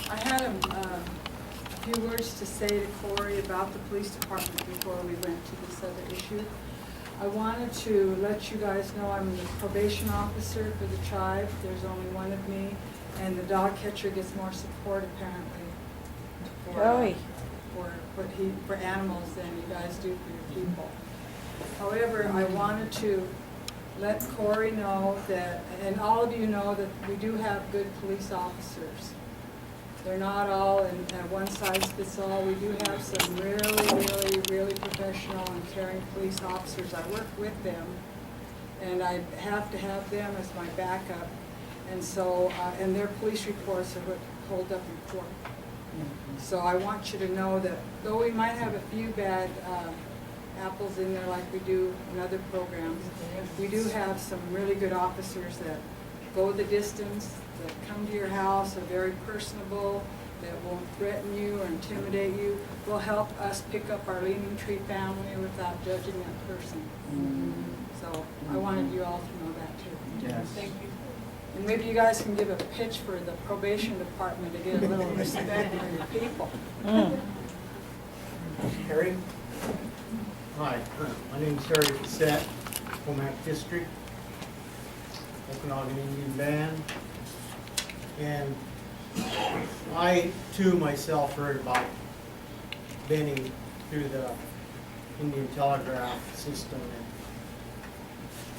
I had a few words to say to Corey about the police department before we went to this other issue. I wanted to let you guys know I'm the probation officer for the tribe. There's only one of me, and the dog catcher gets more support apparently for animals than you guys do for your people. However, I wanted to let Corey know that, and all of you know, that we do have good police officers. They're not all in one size fits all. We do have some really professional and caring police officers. I work with them, and I have to have them as my backup. And so, and their police reports are what hold up in court. So I want you to know that though we might have a few bad apples in there like we do in other programs, we do have some really good officers that go the distance, that come to your house, are very personable, that won't threaten you or intimidate you, will help us pick up our Leaning Tree family without judging that person. So I wanted you all to know that too. Yes. Thank you. And maybe you guys can give a pitch for the probation department to get a little respect from your people. Harry? Hi, my name is Harry Cassette, Omak District, Okanagan Indian Band. And I, too, myself heard about Benny through the Indian Telegraph system.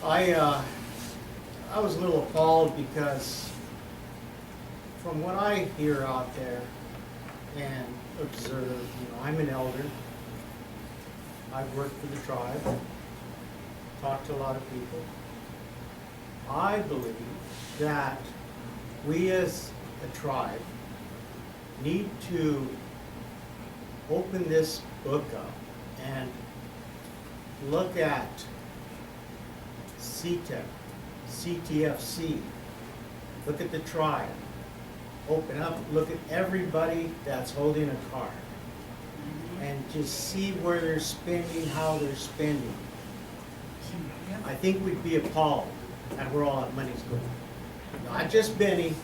And I was a little appalled because from what I hear out there and observe, I'm an elder. I've worked for the tribe, talked to a lot of people. I believe that we as a tribe need to open this book up and look at CTEC, CTFC, look at the tribe, open up, look at everybody that's holding a card, and just see where they're spending, how they're spending. I think we'd be appalled at where all that money's going. Not just Benny.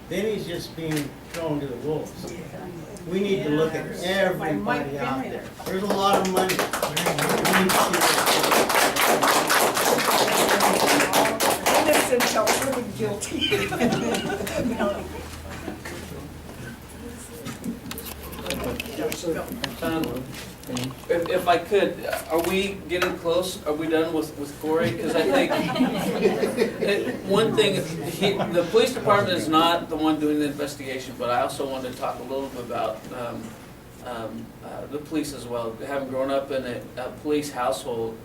Benny's just being thrown to the wolves. We need to look at everybody out there. There's a lot of money. Innocent shall prove guilty. If I could, are we getting close? Are we done with Corey? Because I think one thing, the police department is not the one doing the investigation, but I also wanted to talk a little bit about the police as well. Having grown up in a police household,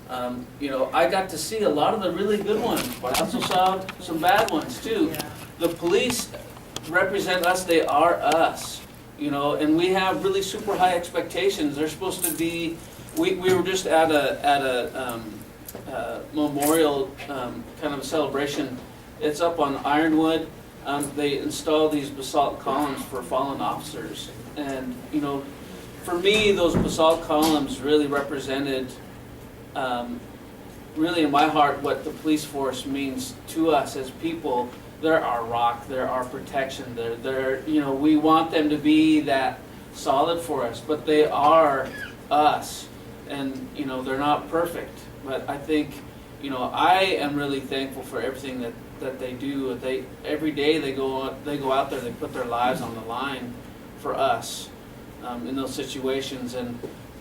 I got to see a lot of the really good ones, but I also saw some bad ones too. The police represent us, they are us. And we have really super high expectations. They're supposed to be. We were just at a memorial kind of a celebration. It's up on Ironwood. They install these basalt columns for fallen officers, and for me, those basalt columns really represented, really in my heart, what the police force means to us as people. They're our rock, they're our protection, we want them to be that solid for us, but they are us, and they're not perfect, but I think, I am really thankful for everything that they do. Every day they go out there, they put their lives on the line for us in those situations, and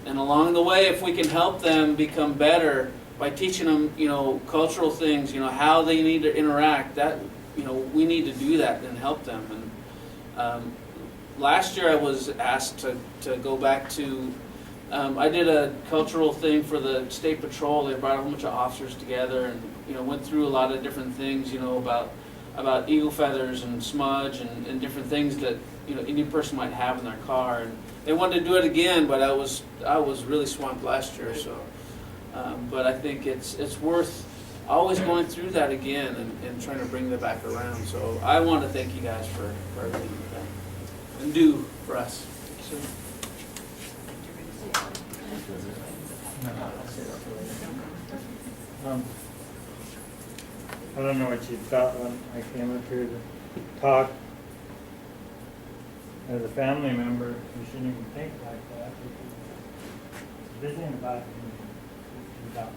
along the way, if we can help them become better by teaching them, cultural things, how they need to interact, we need to do that and help them. And last year I was asked to go back to, I did a cultural thing for the state patrol. They brought a whole bunch of officers together and went through a lot of different things, about eagle feathers and smudge and different things that any person might have in their car. And they wanted to do it again, but I was really swamped last year. So, but I think it's worth always going through that again and trying to bring that back around. So I want to thank you guys for everything you've done and do for us. I don't know what you thought when I came up here talk as a family member, you shouldn't even think like that. Because this ain't about me. This is about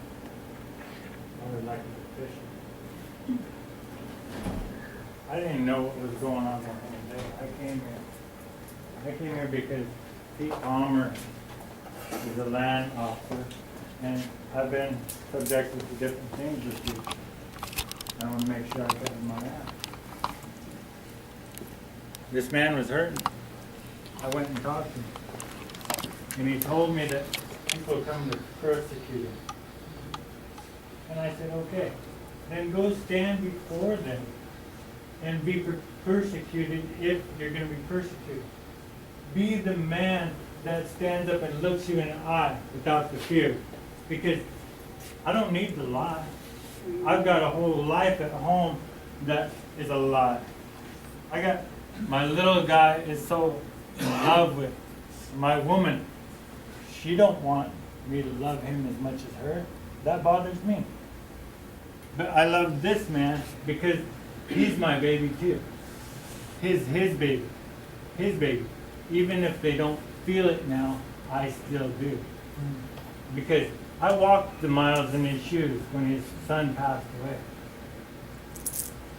our elected officials. I didn't know what was going on the whole day. I came here because Pete Palmer is a land officer, and I've been subjected to different things this week. I want to make sure I cover my ass. This man was hurting. I went and talked to him, and he told me that people come to persecute him. And I said, okay, then go stand before them and be persecuted if you're going to be persecuted. Be the man that stands up and looks you in the eye without the fear. Because I don't need the lie. I've got a whole life at home that is a lie. I got, my little guy is so in love with my woman. She don't want me to love him as much as her. That bothers me. But I love this man because he's my baby too. His baby. His baby. Even if they don't feel it now, I still do. Because I walked the miles in his shoes when his son passed away.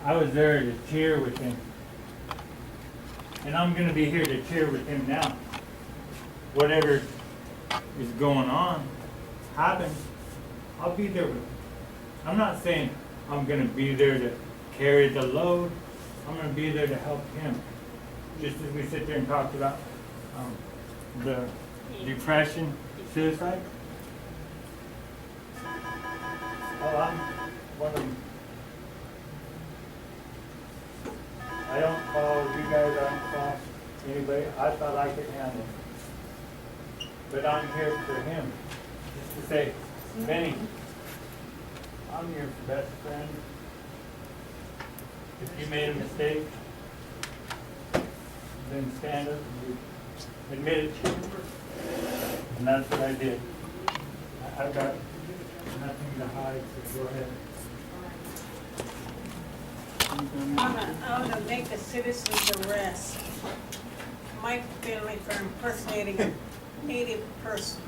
I was there to cheer with him. And I'm going to be here to cheer with him now. Whatever is going on, happens, I'll be there with him. I'm not saying I'm going to be there to carry the load. I'm going to be there to help him. Just as we sit there and talk about the depression, suicide. Well, I'm one of them. I don't call you guys, I don't call anybody. I thought I could handle it. But I'm here for him. Just to say, Benny, I'm your best friend. If you made a mistake, then stand up and admit it to you. And that's what I did. I've got nothing to hide, so go ahead. I'm gonna make a citizen's arrest. Mike Finley for impersonating a native person.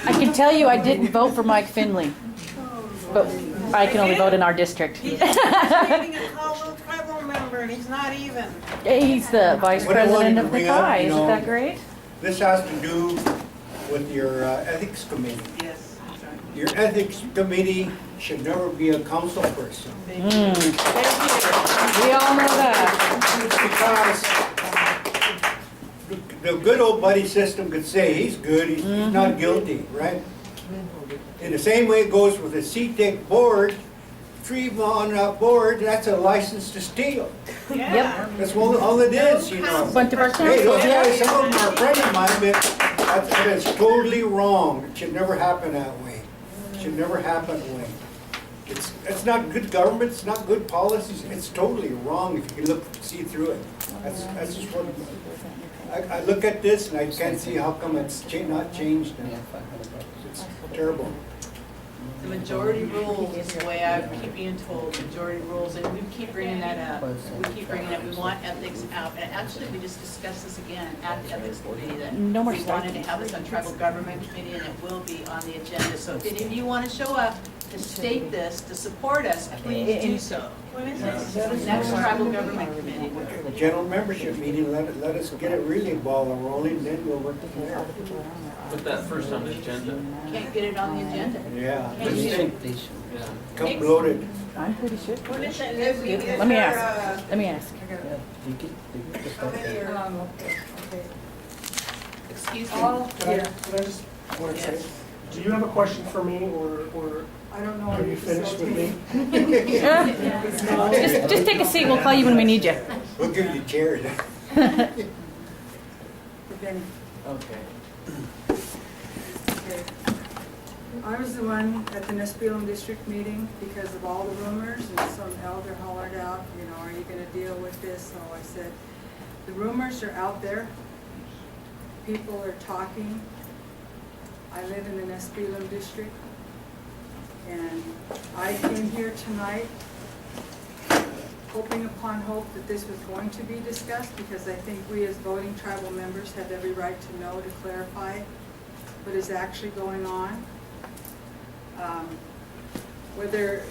I can tell you I didn't vote for Mike Finley, but I can only vote in our district. He's impersonating a Caldwell tribal member and he's not even. He's the vice What I wanted president to of the bring up, Chi. you Isn't know, that great? This has to do with your ethics committee. Yes. Your ethics committee should never be a council person. We all know that. Because the good old buddy system could say he's good, he's not guilty, right? In the same way it goes with the CTEC board, Trevon board, that's a license to steal. Yeah. That's all it is, you know. Bunch of our Hey, those council, guys, yeah. some of them are friends of mine, but that is totally wrong. It should never happen that way. It should never happen that way. It's not good government, it's not good policies, it's totally wrong if you see through it. That's just what, I look at this and I can't see how come it's not changed now. It's terrible. The majority rules is the way I keep being told, majority rules, and we keep bringing that up. We keep bringing it, we want ethics out. And actually, we just discussed this again at the ethics committee, that No more we wanted to have this on tribal government committee, and it will be on the agenda. So if any of you want to show up to state this, to support us, please do so. When is it? Next tribal government committee. General membership meeting, let us get it really ball rolling, then we'll work from there. Put that first on the agenda. Can't get it on the agenda. Yeah, Can't get it. Yeah. come bloated. I'm pretty sure. When is it? Is Let me there, ask. Let me ask. how many are- Okay. Excuse me. All here. Can I just want to say, Yes. do you have a question for me, or I don't know. are you finished with me? Just take a seat. We'll call you when we need you. We'll give you chairs. Okay. Okay. Okay. I was the one at the Nespelem district meeting because of all the rumors, and some elder hollered out, you know, are you gonna deal with this? So I said, the rumors are out there. People are talking. I live in the Nespelem district. And I came here tonight hoping upon hope that this was going to be discussed, because I think we as voting tribal members have every right to know, to clarify what is actually going on. Whether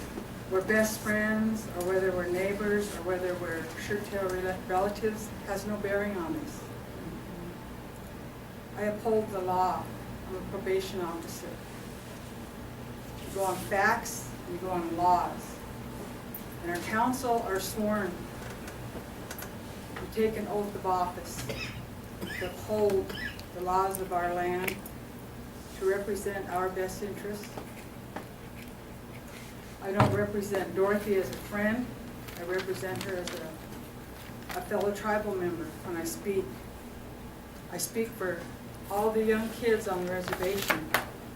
we're best friends, or whether we're neighbors, or whether we're shirt-tail relatives, has no bearing on this. I uphold the law. I'm a probation officer. You go on facts, you go on laws. And our council are sworn to take an oath of office, to uphold the laws of our land, to represent our best interests. I don't represent Dorothy as a friend. I represent her as a fellow tribal member when I speak. I speak for all the young kids on the reservation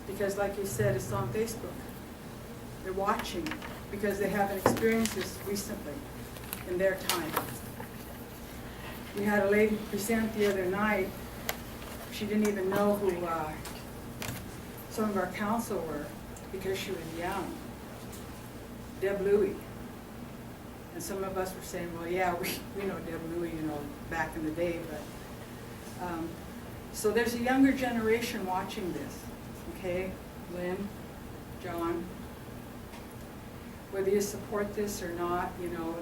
because, like you said, it's on Facebook. They're watching because they haven't experienced this recently in their time. We had a lady present the other night. She didn't even know who some of our council were because she was young. Deb Louie. And some of us were saying, well, yeah, we know Deb Louie, you know, back in the day, but so there's a younger generation watching this, okay? Lynn, John, whether you support this or not, you know,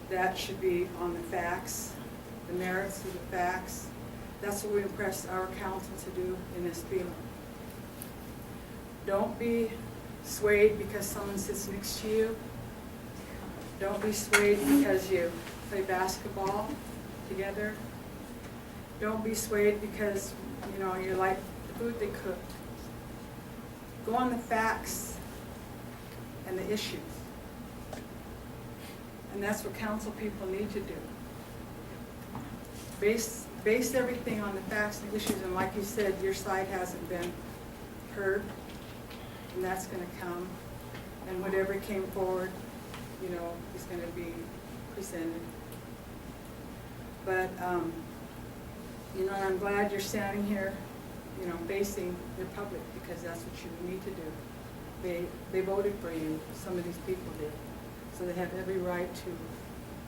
that should be on the facts, the merits of the facts. That's what we impress our council to do in this field. Don't be swayed because someone sits next to you. Don't be swayed because you play basketball together. Don't be swayed because, you know, you like the food they cook. Go on the facts and the issues. And that's what council people need to do. Base everything on the facts and issues, and like you said, your side hasn't been heard, and that's going to come. And whatever came forward, you know, is going to be presented. But, you know, I'm glad you're standing here, you know, facing your public, because that's what you need to do. They voted for you, some of these people did. So they have every right to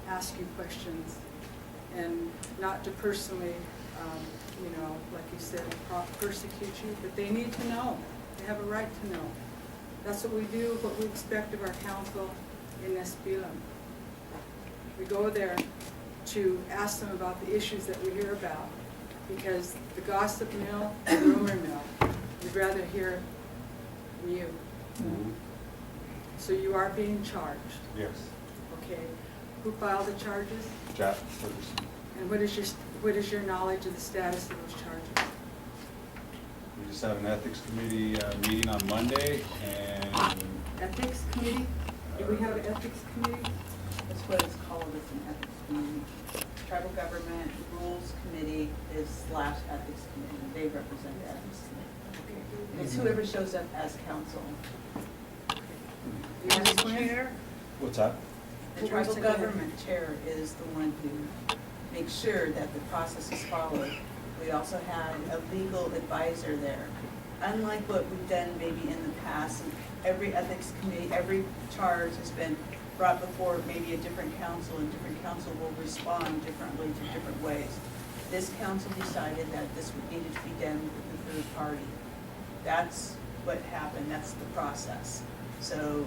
ask you questions and not to personally, you know, like you said, persecute you, but they need to know. They have a right to know. That's what we do, what we expect of our council in Espilum. We go there to ask them about the issues that we hear about, because the gossip mill, the rumor mill, we'd rather hear from you. Mm-hmm. So you are being charged. Yes. Okay. Who filed the charges? Jack Ferguson. And what is your knowledge of the status of those charges? We just had an ethics committee meeting on Monday, and Ethics committee? Do we have an ethics committee? That's what it's called, it's an ethics committee. Tribal government rules committee is / ethics committee. They represent the ethics committee. It's whoever shows up as council. You have a chair? what's that? The tribal government chair is the one who makes sure that the process is followed. We also had a legal advisor there. Unlike what we've done maybe in the past, every ethics committee, every charge has been brought before maybe a different council, and different council will respond differently to different ways. This council decided that this needed to be done with the third party. That's what happened, that's the process. So,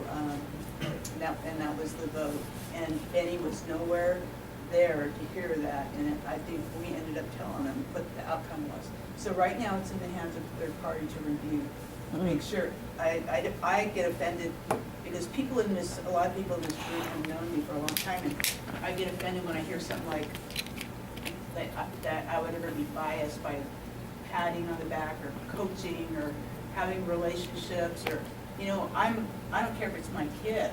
that was the vote. And Benny was nowhere there to hear that, and I think we ended up telling him what the outcome was. So right now, it's in the hands of the third party to review. Make sure, I get offended, because people in this, a lot of people in this group have known me for a long time, and I get offended when I hear something like, that I would ever be biased by patting on the back, or coaching, or having relationships, or, you know, I don't care if it's my kid.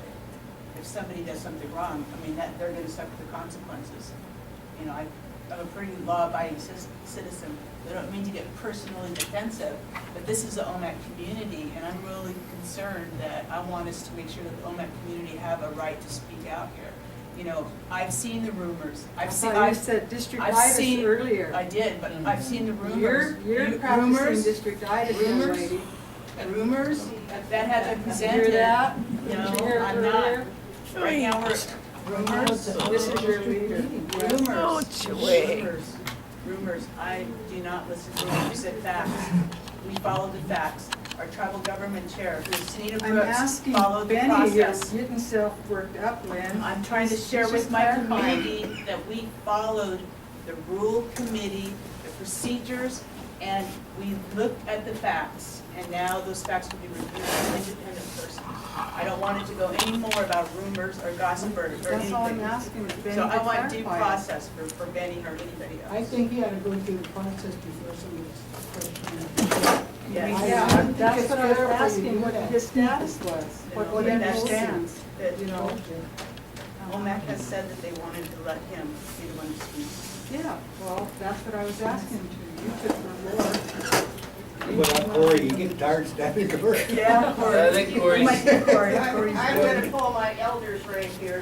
If somebody does something wrong, I mean, that they're gonna suffer the consequences. You know, I'm a pretty law-abiding citizen. I don't mean to get personally defensive, but this is the Omak community, and I'm really concerned that I want us to make sure that the Omak community have a right to speak out here. You know, I've seen the rumors. I thought you said district-itis earlier. I did, but I've seen the rumors. You're practicing district-itis, young Rumors? lady. Rumors that have been Did you presented. hear that? No, Did you hear it I'm not. earlier? Right now, Rumors, this is your leader. Rumors, I do not listen to rumors, you said facts. We follow the facts. Our tribal government chair, who is Sunita I'm Brooks, asking followed the Benny, you're process. getting yourself worked up, Lynn. I'm trying to share Just with my clarify. community that we followed the rule committee, the procedures, and we looked at the facts. And now those facts will be reviewed by an independent person. I don't want it to go any more about rumors or gossip or anything. That's all I'm asking, is Benny So to I want due clarify. process for Benny or anybody else. I think he had to go through the process before some of this question. Yes. Yeah, I think that's it's what I was fair for you to asking, do what that. his status was, what he understands, That, you know. Omak has said that they wanted to let him be the one to speak. Yeah, well, that's what I was asking to, you took the floor. But Corey, you get tired standing there. Yeah, I think Corey's- We might get Corey. I'm Corey's I'm good. gonna pull my elders right here.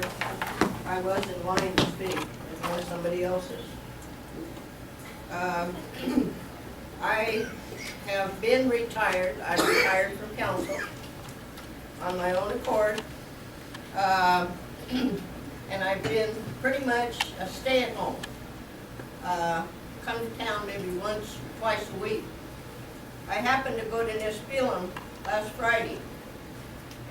I was in line to speak, before somebody else's. I have been retired, I retired from council on my own accord. And I've been pretty much a stay-at-home. Come to town maybe once, twice a week. I happened to go to Nispelem last Friday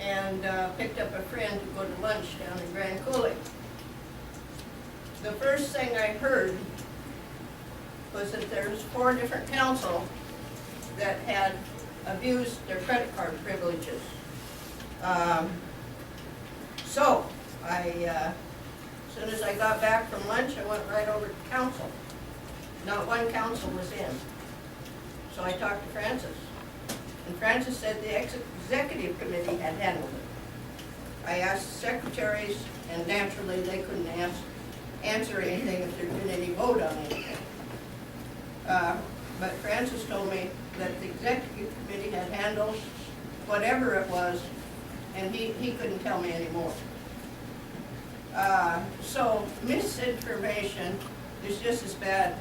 and picked up a friend to go to lunch down in Grand Coulee. The first thing I heard was that there's 4 different council that had abused their credit card privileges. So, as soon as I got back from lunch, I went right over to council. Not one council was in. So I talked to Francis. And Francis said the executive committee had handled it. I asked secretaries, and naturally they couldn't answer anything if there'd been any vote on anything. But Francis told me that the executive committee had handled whatever it was, and he couldn't tell me anymore. So misinformation is just as bad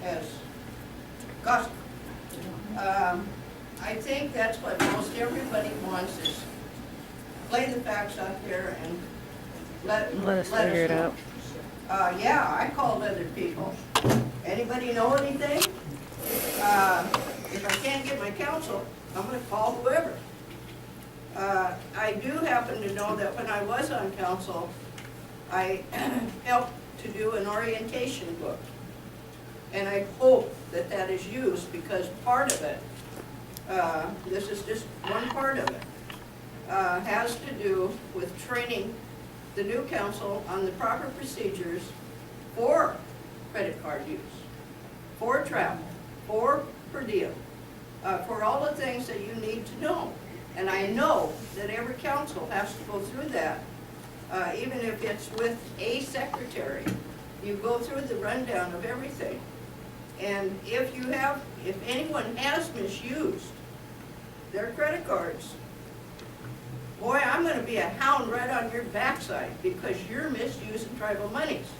as gossip. I think that's what most everybody wants is lay the facts out there and let us figure it out. Yeah, I called other people. Anybody know anything? If I can't get my counsel, I'm gonna call whoever. I do happen to know that when I was on council, I helped to do an orientation book. And I hope that that is used because part of it, this is just one part of it, has to do with training the new council on the proper procedures for credit card use, for travel, for per diem, for all the things that you need to know. And I know that every council has to go through that, even if it's with a secretary. You go through the rundown of everything. And if anyone has misused their credit cards, boy, I'm gonna be a hound right on your backside because you're misusing tribal monies.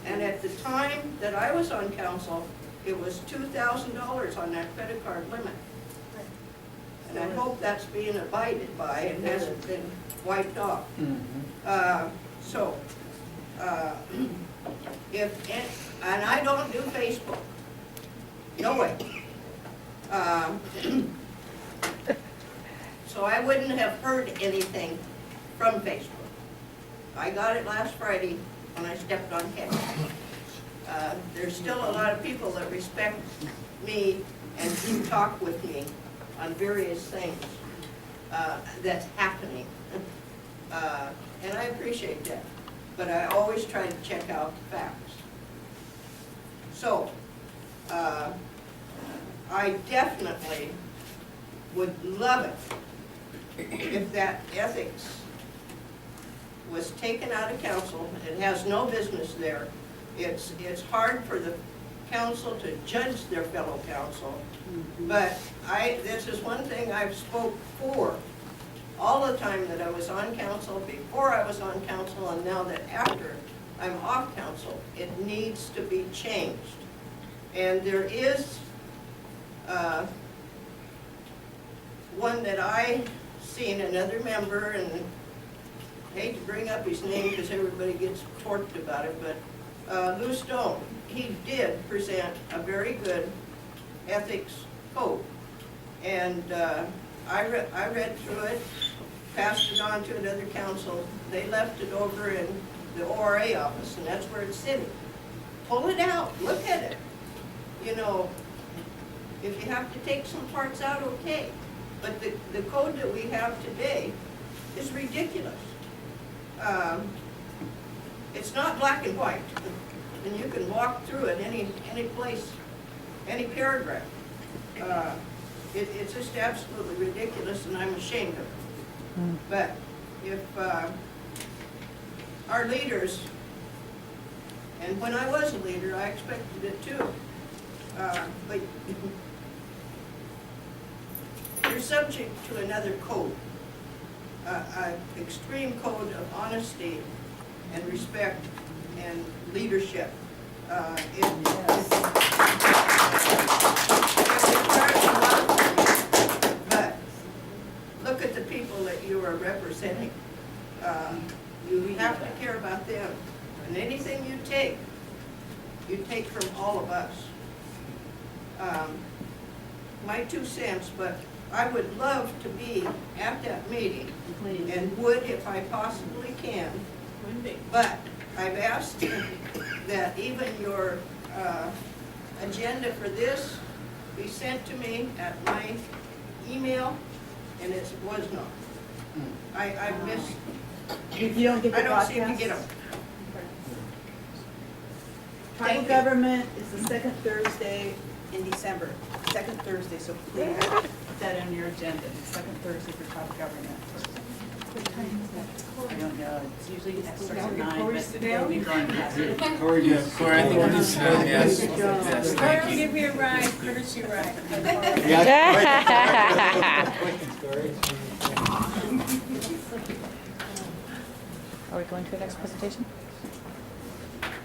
And at the time that I was on council, it was $2,000 on that credit card limit. And I hope that's being abided by and hasn't been wiped off. And I don't do Facebook. No way. So I wouldn't have heard anything from Facebook. I got it last Friday when I stepped on camera. There's still a lot of people that respect me and do talk with me on various things that's happening. And I appreciate that. But I always try to check out the facts. So, I definitely would love it if that ethics was taken out of council. It has no business there. It's hard for the council to judge their fellow council. But this is one thing I've spoke for all the time that I was on council, before I was on council, and now that after I'm off council. It needs to be changed. And there is one that I seen another member, and hate to bring up his name because everybody gets torqued about it, but Lou Stone, he did present a very good ethics code. And I read through it, passed it on to another council. They left it over in the ORA office, and that's where it's sitting. Pull it out, look at it. You know, if you have to take some parts out, okay. But the code that we have today is ridiculous. It's not black and white, and you can walk through it any place, any paragraph. It's just absolutely ridiculous, and I'm ashamed of it. But if our leaders, and when I was a leader, I expected it too, but you're subject to another code, an extreme code of honesty and respect and leadership. It requires a lot from you, but look at the people that you are representing. You have to care about them, and anything you take from all of us. My 2 cents, but I would love to be at that meeting, and would if I possibly can. But I've asked that even your agenda for this be sent to me at my email, and it was not. I missed. You don't get the I don't seem to broadcast? get them. Tribal government is the second Thursday in December, second Thursday, so please put that on your agenda, the second Thursday for tribal government. What time is that? I don't know, it's usually, it starts at 9, but it'll be broadcast. Corey, I think we need to know, yes, yes, thank you. Give me a ride, courtesy ride. Are we going to the next presentation?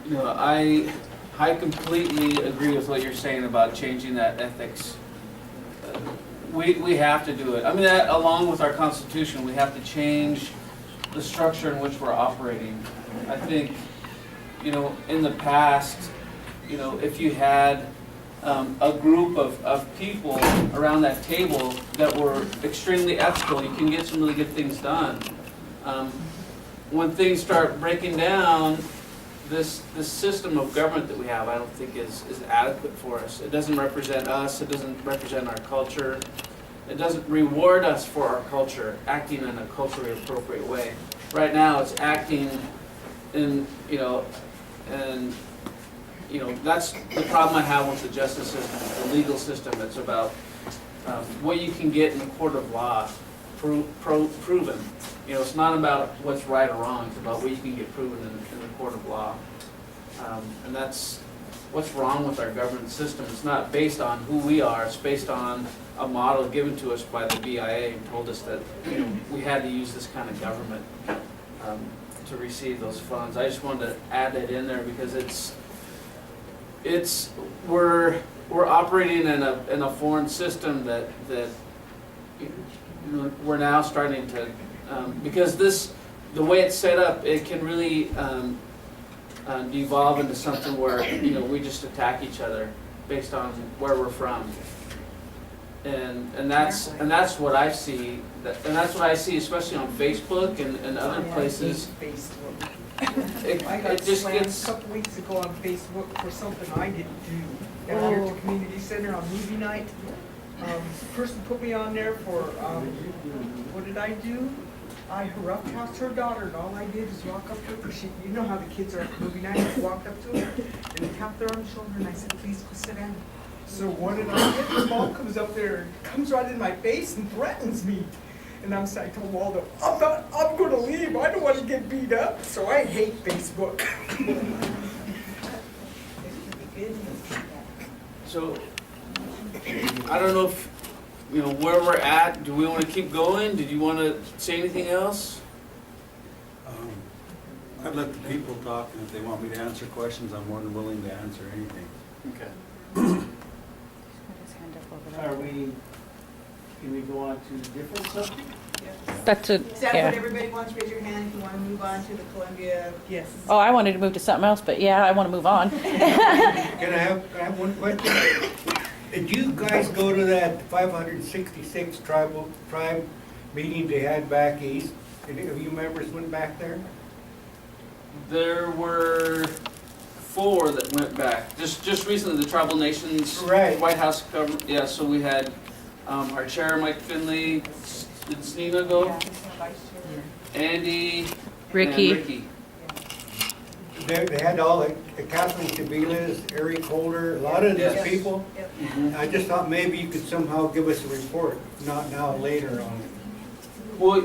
You know, I completely agree with what you're saying about changing that ethics. We have to do it. I mean, that, along with our Constitution, we have to change the structure in which we're operating. I think, you know, in the past, you know, if you had a group of people around that table that were extremely ethical, you can get some really good things done. When things start breaking down, this system of government that we have, I don't think is adequate for us. It doesn't represent us, it doesn't represent our culture. It doesn't reward us for our culture, acting in a culturally appropriate way. Right now, it's acting in, you know, and, you know, that's the problem I have with the justice system, the legal system. It's about what you can get in the court of law, proven. You know, it's not about what's right or wrong, it's about what you can get proven in the court of law. And that's what's wrong with our government system. It's not based on who we are, it's based on a model given to us by the BIA and told us that, you know, we had to use this kind of government to receive those funds. I just wanted to add that in there because we're operating in a foreign system that you know, we're now starting to because the way it's set up, it can really devolve into something where, you know, we just attack each other based on where we're from, and that's what I see, and that's what I see especially on Facebook and other places. I got It just slammed gets. a couple weeks ago on Facebook for something I didn't do down here at the community center on movie night. Person put me on there for, what did I do? I roughhoused her daughter, and all I did is walk up to her, because you know how the kids are at movie night. I walked up to her and tapped her on the shoulder, and I said, please go sit down. So what did I get? Her mom comes up there and comes right in my face and threatens me. And I told Waldo, I'm gonna leave, I don't wanna get beat up. So I hate Facebook. So, I don't know if, you know, where we're at. Do we want to keep going? Did you want to say anything else? I'd let the people talk, and if they want me to answer questions, I'm more than willing to answer anything. Okay. Can we go on to different subject? That's a, Is that what yeah. everybody wants? Raise your hand if you want to move on to the Columbia. Yes. Oh, I wanted to move to something else, but yeah, I want to move on. Can I have one question? Did you guys go to that 566 tribe meeting they had back east? Any of you members went back there? There were 4 that went back. Just recently, the Tribal Nations Right. White House government. Yeah, so we had our chair, Mike Finley. Did Snina go? Andy. Ricky. And Ricky. They had all the Catherine Shabilas, Eric Holder, a lot of these Yes. people. Mhm. I just thought maybe you could somehow give us a report, not now, later on it. Well,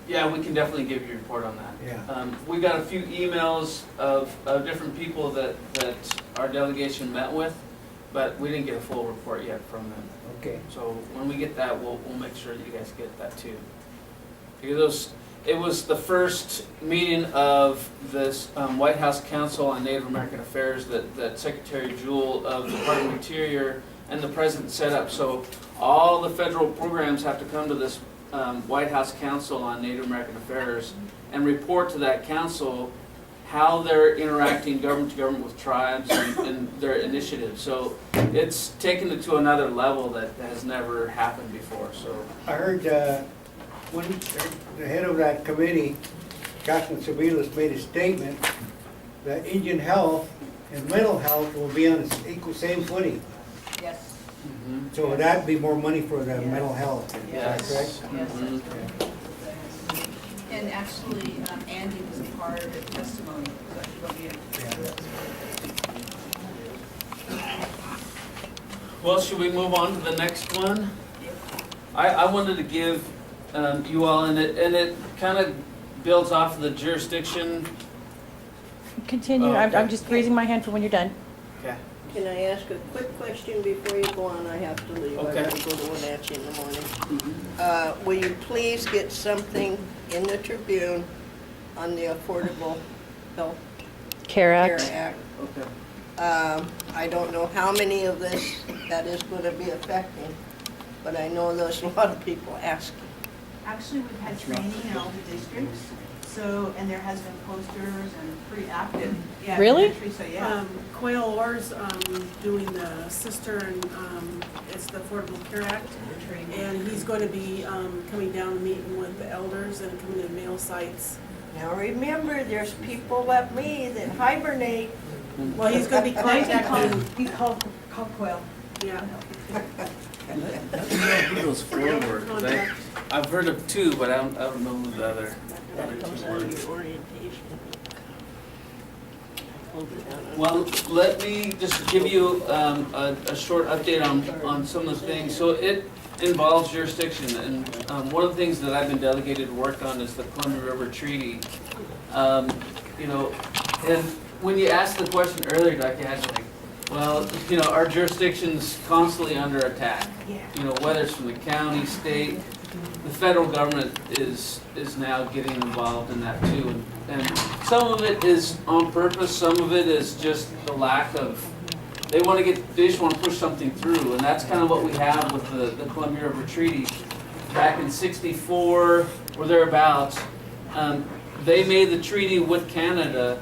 yeah, we can definitely give you a report on that. Yeah. We got a few emails of different people that our delegation met with, but we didn't get a full report yet from them. Okay. So when we get that, we'll make sure you guys get that too. Because it was the first meeting of this White House Council on Native American Affairs that Secretary Jewell of the Department of Interior and the President set up. So all the federal programs have to come to this White House Council on Native American Affairs and report to that council how they're interacting government to government with tribes and their initiatives. So it's taken it to another level that has never happened before. So I heard when the head of that committee, Catherine Shabilas, made a statement that Indian health and mental health will be on the equal same footing. Yes. So that'd be more money for the mental health. Is that Yes. correct? Yes. Mhm. And actually, Andy was part of the testimony. So he'll be Well, should we move on to the next one? I wanted to give you all, and it kind of builds off of the jurisdiction. Continue. Oh, okay. I'm just raising my hand for when you're done. Okay. Can I ask a quick question before you go on? I have to leave. Okay. I gotta go to Wenatchee in the morning. Will you please get something in the Tribune on the Affordable Health Care Care Act. Act? Okay. I don't know how many of this that is gonna be affecting, but I know there's a lot of people asking. Actually, we've had training in all the districts, so, and there has been posters and pretty active. Yeah, in the Really? country, So, yeah. Quail Orr's doing the cistern, it's the Affordable Care Act, and he's going to be coming down and meeting with the elders and coming to mail sites. Now remember, there's people like me that hibernate. Well, he's going to be contacting, He's called Quail. yeah. Let me know who those 4 were, 'cause I've heard of 2, but I don't know who the other That comes 2 out were. of your orientation. Hold it down. Well, let me just give you a short update on some of the things. So it involves jurisdiction, and one of the things that I've been delegated to work on is the Columbia River Treaty. You know, and when you asked the question earlier, Dr. Hatch, well, you know, our jurisdiction's constantly under attack. You know, whether it's from the county, state, the federal government is now getting involved in that too. And some of it is on purpose, some of it is just the lack of, they just want to push something through. And that's kind of what we have with the Columbia River Treaty. Back in '64 or thereabouts, they made the treaty with Canada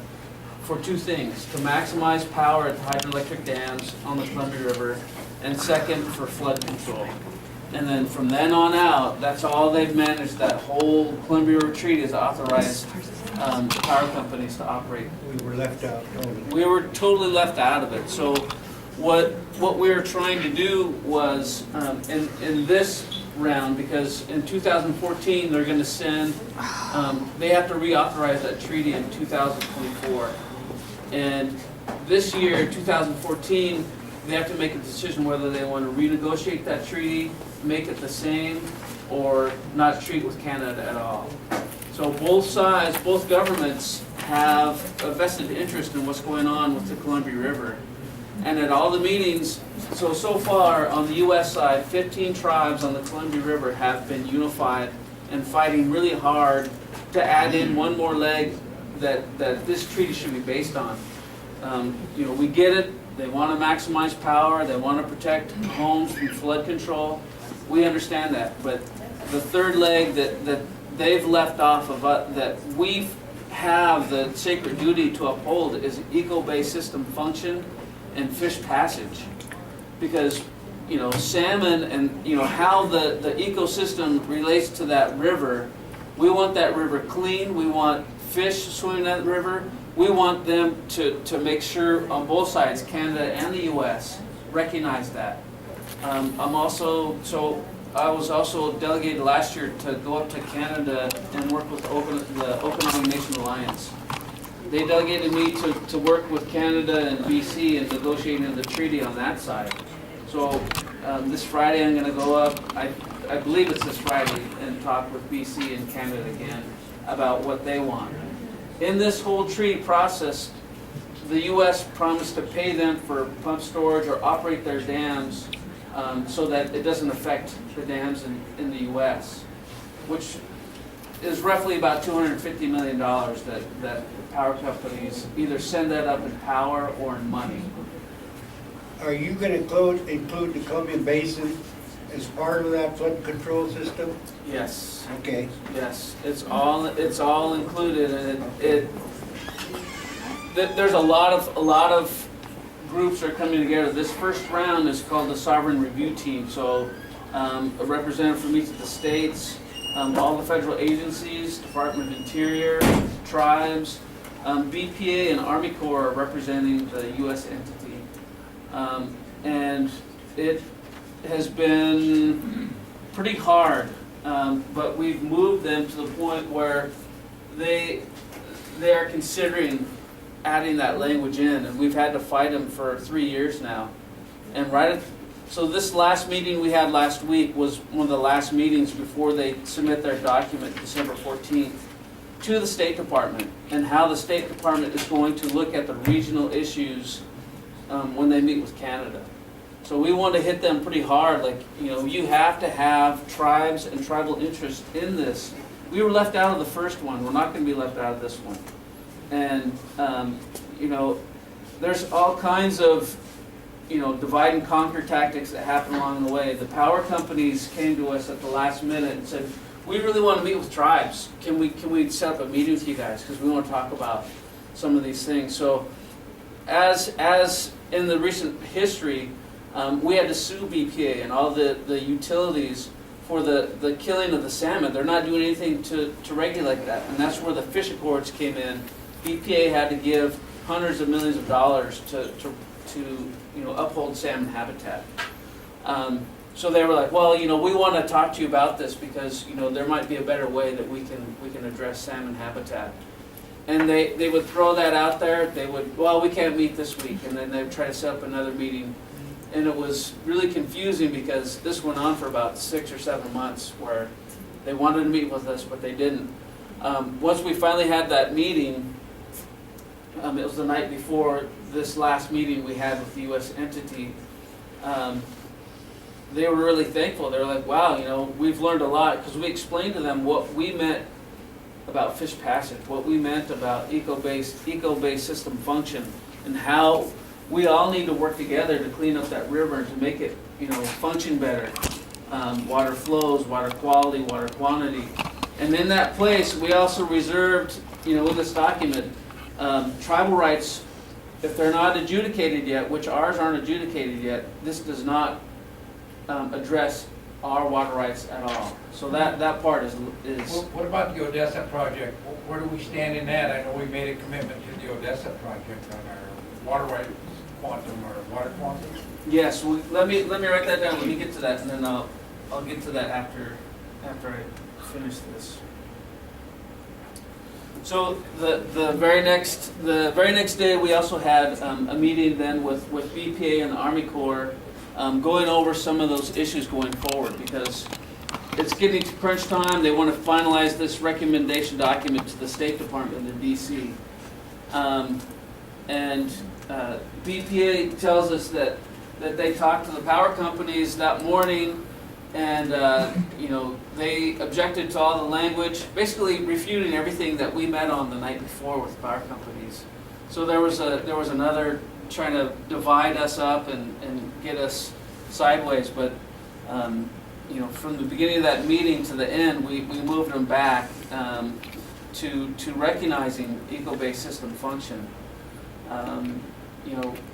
for 2 things: to maximize power at the hydroelectric dams on the Columbia River, and second, for flood control. And then from then on out, that's all they've managed. That whole Columbia River Treaty is authorized power companies to operate. We were left out totally. We were totally left out of it. So what we were trying to do was, in this round, because in 2014, they're going to send, they have to reauthorize that treaty in 2024. And this year, 2014, they have to make a decision whether they want to renegotiate that treaty, make it the same, or not treat with Canada at all. So both sides, both governments have a vested interest in what's going on with the Columbia River. And at all the meetings, so far on the U.S. side, 15 tribes on the Columbia River have been unified and fighting really hard to add in one more leg that this treaty should be based on. You know, we get it. They want to maximize power. They want to protect homes from flood control. We understand that, but the third leg that they've left off of, that we have the sacred duty to uphold is eco-based system function and fish passage. Because, you know, salmon and, you know, how the ecosystem relates to that river, we want that river clean, we want fish swimming in that river, we want them to make sure on both sides, Canada and the US, recognize that. I was also delegated last year to go up to Canada and work with the Okanagan Nation Alliance. They delegated me to work with Canada and BC in negotiating the treaty on that side. So this Friday I'm going to go up, I believe it's this Friday, and talk with BC and Canada again about what they want. In this whole treaty process, the U.S. promised to pay them for pump storage or operate their dams so that it doesn't affect the dams in the U.S., which is roughly about $250 million that the power companies either send that up in power or in money. Are you gonna include the Columbia Basin as part of that flood control system? Yes. Okay. Yes, it's all included, and there's a lot of groups are coming together. This first round is called the Sovereign Review Team. So a representative from each of the states, all the federal agencies, Department of Interior, tribes, BPA and Army Corps are representing the U.S. entity, and it has been pretty hard. But we've moved them to the point where they are considering adding that language in, and we've had to fight them for 3 years now. And so this last meeting we had last week was one of the last meetings before they submit their document, December 14th, to the State Department, and how the State Department is going to look at the regional issues when they meet with Canada. So we want to hit them pretty hard, like, you know, you have to have tribes and tribal interest in this. We were left out of the first one. We're not going to be left out of this one. And, you know, there's all kinds of, you know, divide and conquer tactics that happen along the way. The power companies came to us at the last minute and said, we really want to meet with tribes. Can we set up a meeting with you guys? Because we want to talk about some of these things. So as in the recent history, we had to sue BPA and all the utilities for the killing of the salmon. They're not doing anything to regulate that, and that's where the fish accords came in. BPA had to give hundreds of millions of dollars to you know, uphold salmon habitat. So they were like, well, you know, we want to talk to you about this because, you know, there might be a better way that we can address salmon habitat. And they would throw that out there. They would, well, we can't meet this week, and then they would try to set up another meeting. And it was really confusing because this went on for about 6 or 7 months where they wanted to meet with us, but they didn't. Once we finally had that meeting, it was the night before this last meeting we had with the U.S. entity. They were really thankful. They were like, wow, you know, we've learned a lot, because we explained to them what we meant about fish passage, what we meant about eco-based system function, and how we all need to work together to clean up that river and to make it, you know, function better. Water flows, water quality, water quantity. And in that place, we also reserved, you know, with this document, tribal rights, if they're not adjudicated yet, which ours aren't adjudicated yet, this does not address our water rights at all. So that part is. What about the Odessa project? Where do we stand in that? I know we made a commitment to the Odessa project on our water right quantum or water quantum. Yes, let me write that down. Let me get to that, and then I'll get to that after I finish this. So the very next day we also had a meeting then with BPA and the Army Corps, going over some of those issues going forward, because it's getting to crunch time. They want to finalize this recommendation document to the State Department in D.C. And BPA tells us that they talked to the power companies that morning, and you know, they objected to all the language, basically refuting everything that we met on the night before with power companies. So there was another trying to divide us up and get us sideways, but from the beginning of that meeting to the end, we moved them back to recognizing eco-based system function.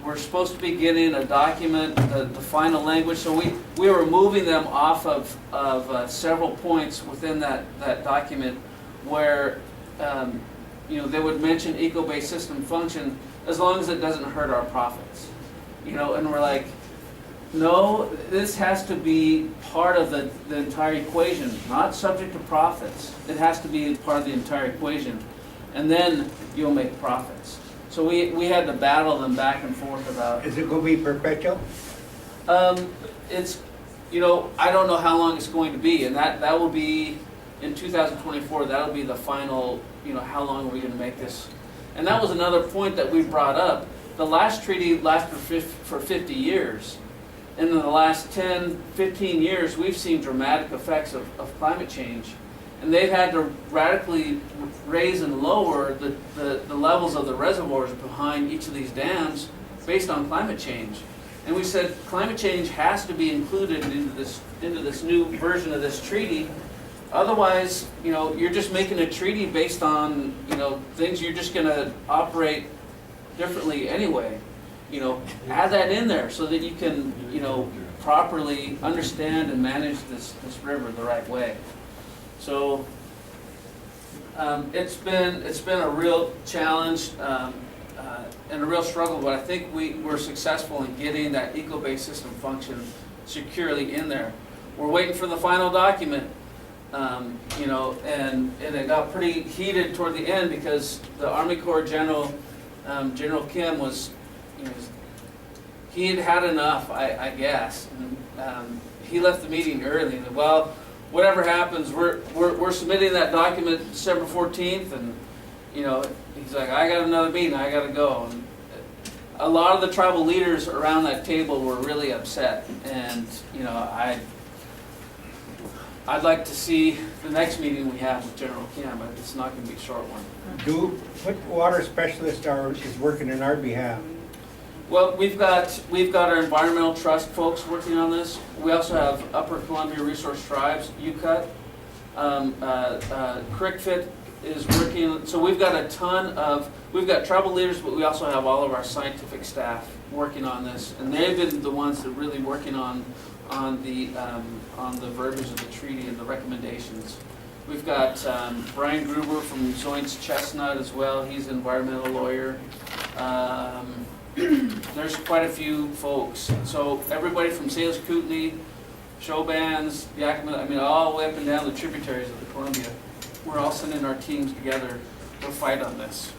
We're supposed to be getting a document, the final language, so we were moving them off of several points within that document where they would mention eco-based system function as long as it doesn't hurt our profits. And we're like, no, this has to be part of the entire equation, not subject to profits. It has to be part of the entire equation, and then you'll make profits. So we had to battle them back and forth about. Is it going to be perpetual? It's, I don't know how long it's going to be, and that will be in 2024. That'll be the final. How long are we going to make this? And that was another point that we brought up. The last treaty lasted for 50 years. And in the last 10, 15 years, we've seen dramatic effects of climate change. And they've had to radically raise and lower the levels of the reservoirs behind each of these dams based on climate change. And we said climate change has to be included into this new version of this treaty. Otherwise, you're just making a treaty based on, things you're just going to operate differently anyway. Add that in there so that you can, properly understand and manage this river the right way. So it's been a real challenge and a real struggle, but I think we're successful in getting that eco-based system function securely in there. We're waiting for the final document, and it got pretty heated toward the end because the Army Corps General, General Kim was, he had had enough, I guess. And, he left the meeting early and said, well, whatever happens, we're submitting that document December 14th, and he's like, I got another meeting, I got to go. And a lot of the tribal leaders around that table were really upset, and I'd like to see the next meeting we have with General Kim, but it's not going to be a short one. What water specialist is working in our behalf? Well, we've got our environmental trust folks working on this. We also have Upper Columbia Resource Tribes, UCUT. CRICFIT is working. So we've got we've got tribal leaders, but we also have all of our scientific staff working on this, and they've been the ones that are really working on the verbiage of the treaty and the recommendations. We've got Brian Gruber from Zoints Chestnut as well. He's an environmental lawyer. There's quite a few folks. So everybody from Salish Kootenai, show bands, Yakima, all the way up and down the tributaries of the Columbia. We're all sending our teams together to fight on this.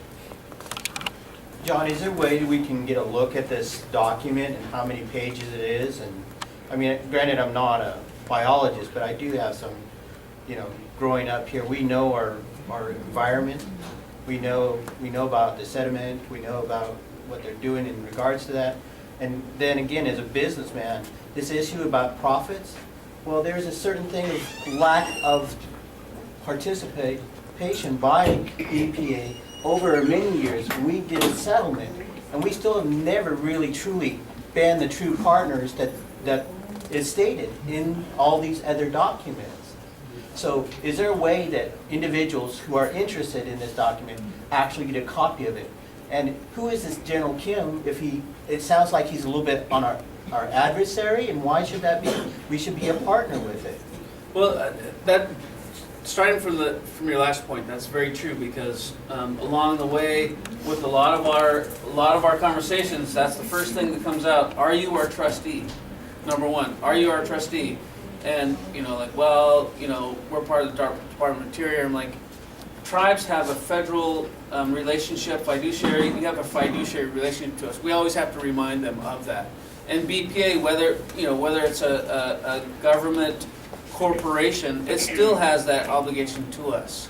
John, is there a way we can get a look at this document and how many pages it is? And granted, I'm not a biologist, but I do have some, growing up here, we know our environment. We know about the sediment. We know about what they're doing in regards to that. And then again, as a businessman, this issue about profits, well, there's a certain thing of lack of participation by EPA over many years. We did a settlement, and we still have never really truly been the true partners that is stated in all these other documents. So is there a way that individuals who are interested in this document actually get a copy of it? And who is this General Kim it sounds like he's a little bit on our adversary, and why should that be? We should be a partner with it. Well, starting from your last point, that's very true, because along the way with a lot of our conversations, that's the first thing that comes out. Are you our trustee? Number one, are you our trustee? And we're part of the Department of Interior. I'm like, tribes have a federal relationship, fiduciary. We have a fiduciary relationship to us. We always have to remind them of that. And BPA, whether it's a government corporation, it still has that obligation to us.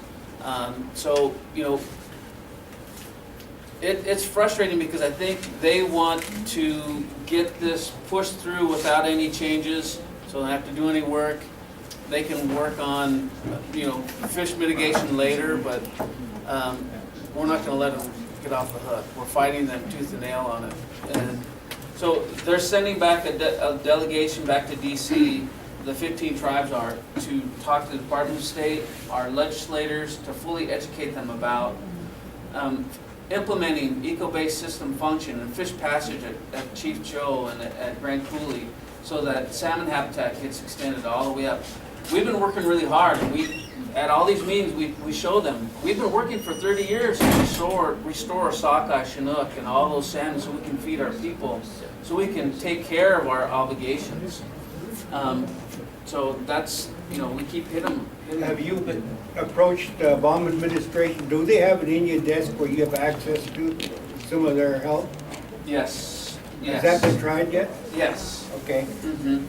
It's frustrating because I think they want to get this pushed through without any changes, so they don't have to do any work. They can work on, fish mitigation later, but we're not going to let them get off the hook. We're fighting them tooth and nail on it. And so they're sending back a delegation back to DC, the 15 tribes are, to talk to the Department of State, our legislators, to fully educate them about implementing eco-based system function and fish passage at Chief Joe and at Grand Coulee, so that salmon habitat gets extended all the way up. We've been working really hard, and at all these meetings, we show them, we've been working for 30 years to restore sockeye, chinook, and all those salmon so we can feed our people, so we can take care of our obligations. So that's, we keep hitting them. Have you approached the Obama administration? Do they have an Indian desk where you have access to some of their help? Yes. Has that been tried yet? Yes. Okay. Mm-hmm.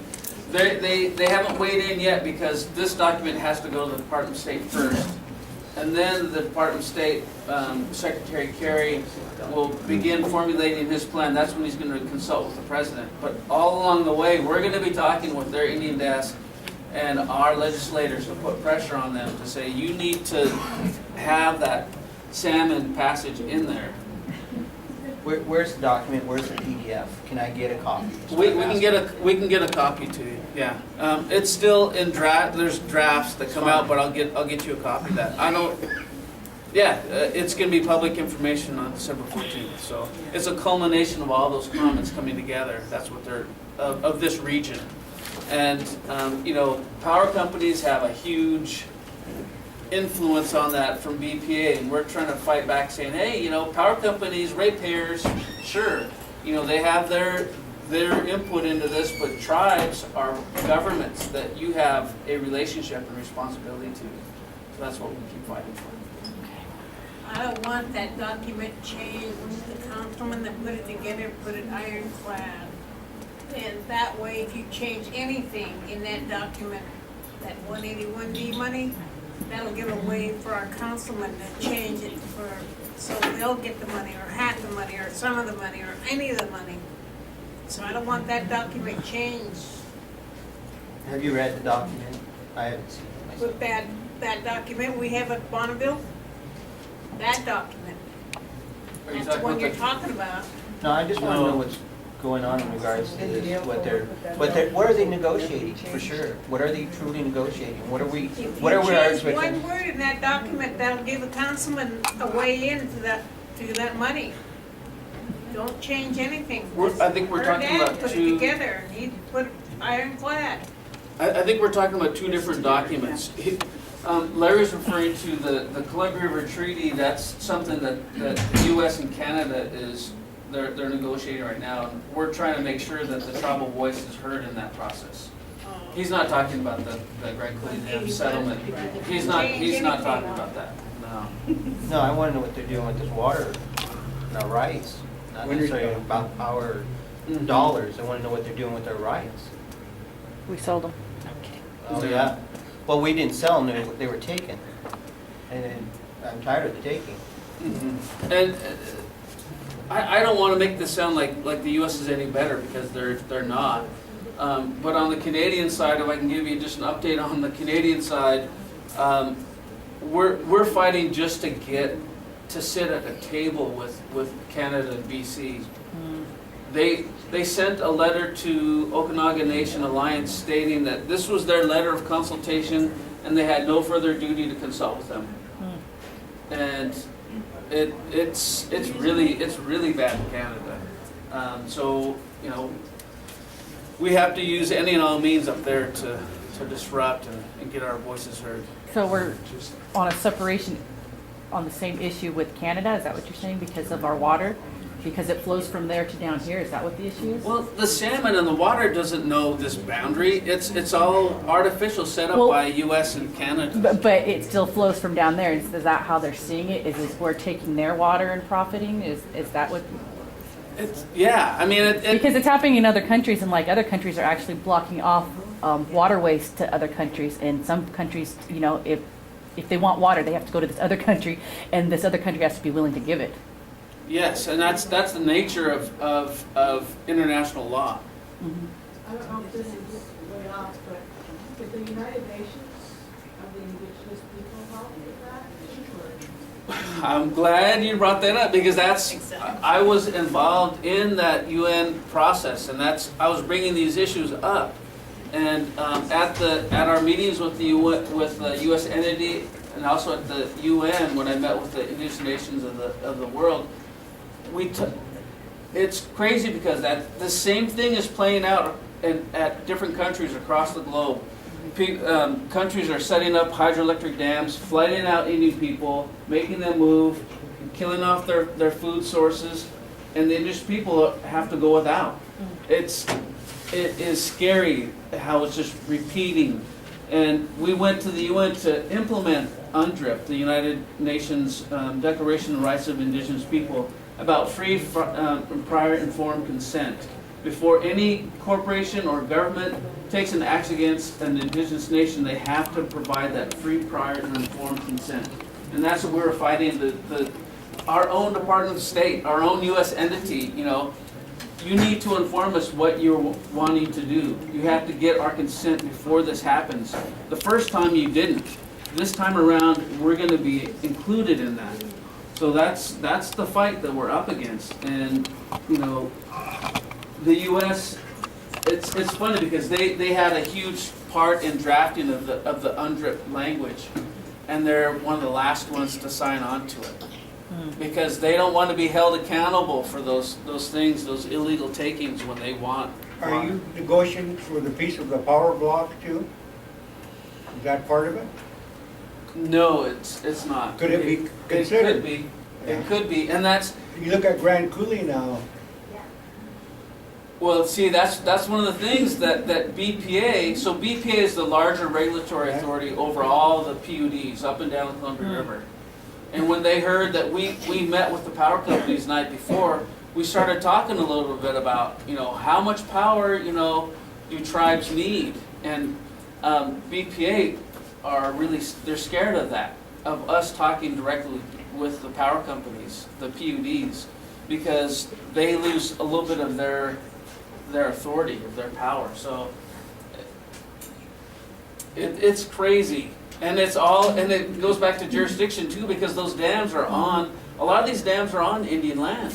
They haven't weighed in yet because this document has to go to the Department of State first. And then the Department of State, Secretary Kerry will begin formulating his plan. That's when he's going to consult with the President. But all along the way, we're going to be talking with their Indian desk and our legislators to put pressure on them to say, you need to have that salmon passage in there. Where's the document, where's the PDF? Can I get a copy? We can get a copy to you. Yeah, it's still in draft. There's drafts that come out, but I'll get you a copy of that. I don't. Yeah, it's going to be public information on December 14th. So it's a culmination of all those comments coming together. That's what they're of this region, and power companies have a huge influence on that from BPA, and we're trying to fight back saying, hey, power companies, ratepayers, sure, they have their input into this, but tribes are governments that you have a relationship and responsibility to. So that's what we keep fighting for. I don't want that document changed. The councilman that put it together put it ironclad. And that way, if you change anything in that document, that 181D money, that'll give a way for our councilman to change it so they'll get the money, or half the money, or some of the money, or any of the money. So I don't want that document changed. Have you read the document? I haven't seen it myself. With that document we have at Bonneville, that document, that's the one you're talking about. No, I just want to know what's going on in regards to this, what are they negotiating, for sure? What are they truly negotiating? What are our If you expectations? change one word in that document, that'll give a councilman a way into that money. Don't change anything. I think we're talking about Put it two. together, he put ironclad. I think we're talking about two different documents. Larry's referring to the Columbia River Treaty. That's something that the U.S. and Canada they're negotiating right now. And we're trying to make sure that the tribal voice is heard in that process. He's not talking about the Grand Coulee Dam settlement. He's not talking about that. No. No, I want to know what they're doing with this water, and our rights. Not necessarily about our dollars. I want to know what they're doing with their rights. We sold them. Oh, yeah. Well, we didn't sell them, they were taken. And I'm tired of the taking. Mm-hmm. And I don't want to make this sound like the U.S. is any better, because they're not. But on the Canadian side, if I can give you just an update on the Canadian side, we're fighting just to get to sit at a table with Canada and BC. They sent a letter to Okanagan Nation Alliance stating that this was their letter of consultation and they had no further duty to consult with them. And it's really bad in Canada. So we have to use any and all means up there to disrupt and get our voices heard. So we're on a separation on the same issue with Canada, is that what you're saying, because of our water? Because it flows from there to down here, is that what the issue is? Well, the salmon in the water doesn't know this boundary. It's all artificial set up by U.S. and Canada. But it still flows from down there. Is that how they're seeing it? Is we're taking their water and profiting? Is that what? Yeah, I mean because it's happening in other countries, and like other countries are actually blocking off waterways to other countries. And some countries, if they want water, they have to go to this other country, and this other country has to be willing to give it. Yes, and that's the nature of international law. Mm-hmm. I don't know if this is way off, but did the United Nations of the Indigenous people help with that? I'm glad you brought that up, because I was involved in that UN process, and I was bringing these issues up, And at our meetings with the U.S. entity, and also at the UN, when I met with the indigenous nations of the world, it's crazy because the same thing is playing out at different countries across the globe. Countries are setting up hydroelectric dams, flooding out Indian people, making them move, killing off their food sources, and the indigenous people have to go without. It is scary how it's just repeating. And we went to the UN to implement UNDRIP, the United Nations Declaration of the Rights of Indigenous People, about free prior informed consent. Before any corporation or government takes an act against an indigenous nation, they have to provide that free prior and informed consent. And that's what we were fighting, our own Department of State, our own U.S. entity, you need to inform us what you're wanting to do. You have to get our consent before this happens. The first time you didn't. This time around, we're going to be included in that. So that's the fight that we're up against. And, the U.S., it's funny because they had a huge part in drafting of the UNDRIP language. And they're one of the last ones to sign on to it. Because they don't want to be held accountable for those things, those illegal takings when they want. Are you negotiating for the piece of the power block too? Is that part of it? No, it's not. Could it be considered? It could be. It could be, and that's. You look at Grand Coulee now. Well, see, that's one of the things that BPA. So BPA is the larger regulatory authority over all the PUDs up and down the Columbia River. And when they heard that we met with the power companies the night before, we started talking a little bit about, how much power, do tribes need? And BPA they're scared of that, of us talking directly with the power companies, the PUDs, because they lose a little bit of their authority, of their power. So it's crazy. And it goes back to jurisdiction too, because those dams are a lot of these dams are on Indian land.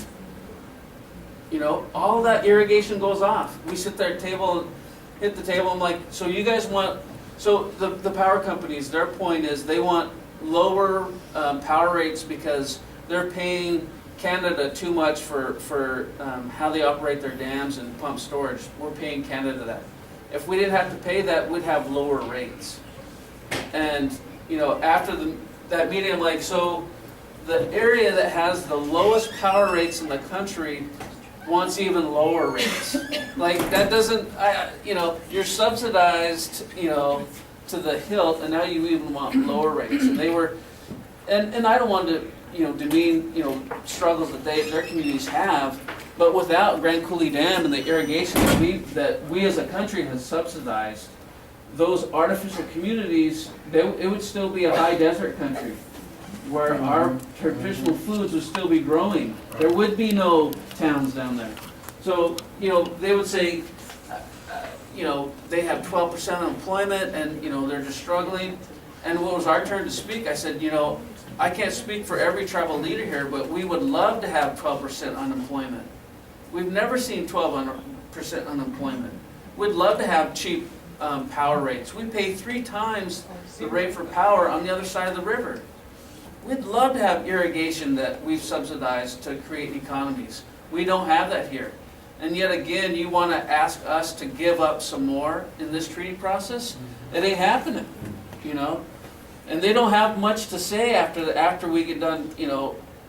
All that irrigation goes off. We sit there at hit the table, I'm like, so you guys so the power companies, their point is they want lower power rates because they're paying Canada too much for how they operate their dams and pump storage. We're paying Canada that. If we didn't have to pay that, we'd have lower rates. And, after that meeting, I'm like, so the area that has the lowest power rates in the country wants even lower rates. Like, that doesn't, you're subsidized, to the hilt, and now you even want lower rates. And they were, and I don't want to, demean, struggles that their communities have, but without Grand Coulee Dam and the irrigation that we as a country has subsidized, those artificial communities, it would still be a high desert country where our traditional foods would still be growing. There would be no towns down there. So, they would say, they have 12% unemployment and, they're just struggling. And when it was our turn to speak, I said, I can't speak for every tribal leader here, but we would love to have 12% unemployment. We've never seen 12% unemployment. We'd love to have cheap power rates. We pay 3 times the rate for power on the other side of the river. We'd love to have irrigation that we've subsidized to create economies. We don't have that here. And yet again, you want to ask us to give up some more in this treaty process? It ain't happening, And they don't have much to say after we get done,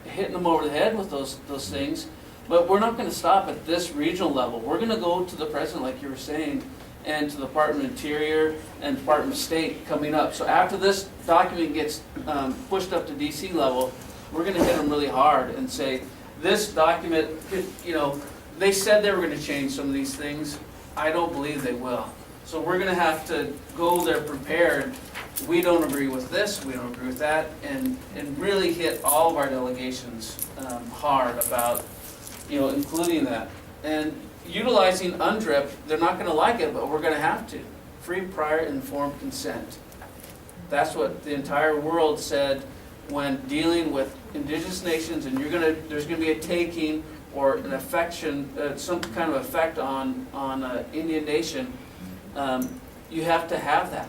hitting them over the head with those things. But we're not going to stop at this regional level. We're going to go to the president, like you were saying, and to the Department of Interior and Department of State coming up. So after this document gets pushed up to DC level, we're going to hit them really hard and say, this document, they said they were going to change some of these things. I don't believe they will. So we're going to have to go there prepared. We don't agree with this, we don't agree with that, and really hit all of our delegations hard about, including that. And utilizing UNDRIP, they're not going to like it, but we're going to have to. Free, prior, informed consent. That's what the entire world said when dealing with indigenous nations, and there's going to be a taking or an affection, some kind of effect on Indian nation. you have to have that.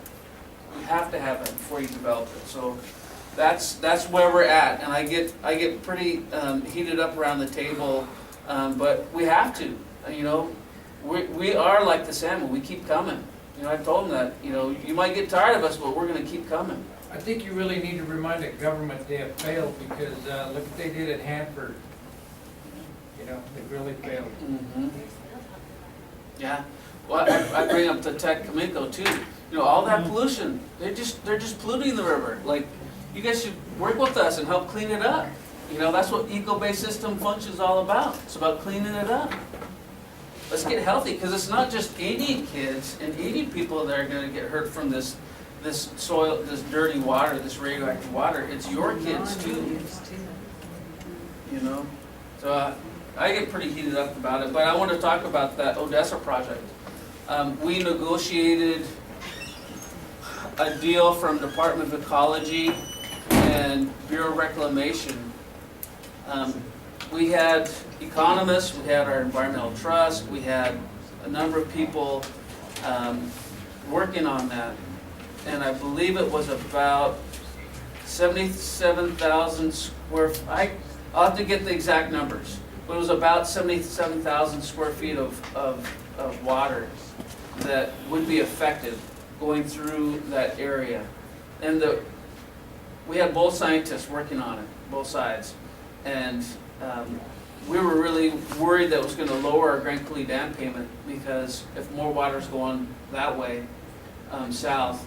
You have to have it before you develop it. So that's where we're at. And I get pretty heated up around the table, but we have to. You know, we are like the salmon. We keep coming. You know, I told them that. You know, you might get tired of us, but we're going to keep coming. I think you really need to remind the government they have failed, because look what they did at Hanford. You know, they really failed. Mm-hmm. Yeah. Well, I bring up the Tech Cominco too. You know, all that pollution, they're just polluting the river. Like, you guys should work with us and help clean it up. You know, that's what eco-based system functions all about. It's about cleaning it up. Let's get healthy, because it's not just 80 kids and 80 people that are going to get hurt from this soil, this dirty water, this radioactive water. It's your kids too. You know, so I get pretty heated up about it. But I want to talk about that Odessa project. We negotiated a deal from Department of Ecology and Bureau of Reclamation. We had economists, we had our environmental trust, we had a number of people working on that. And I believe it was about 77,000 square, I'll have to get the exact numbers, but it was about 77,000 square feet of water that would be affected going through that area. And we had both scientists working on it, both sides. And we were really worried that it was going to lower our Grand Coulee Dam payment, because if more water's going that way, south,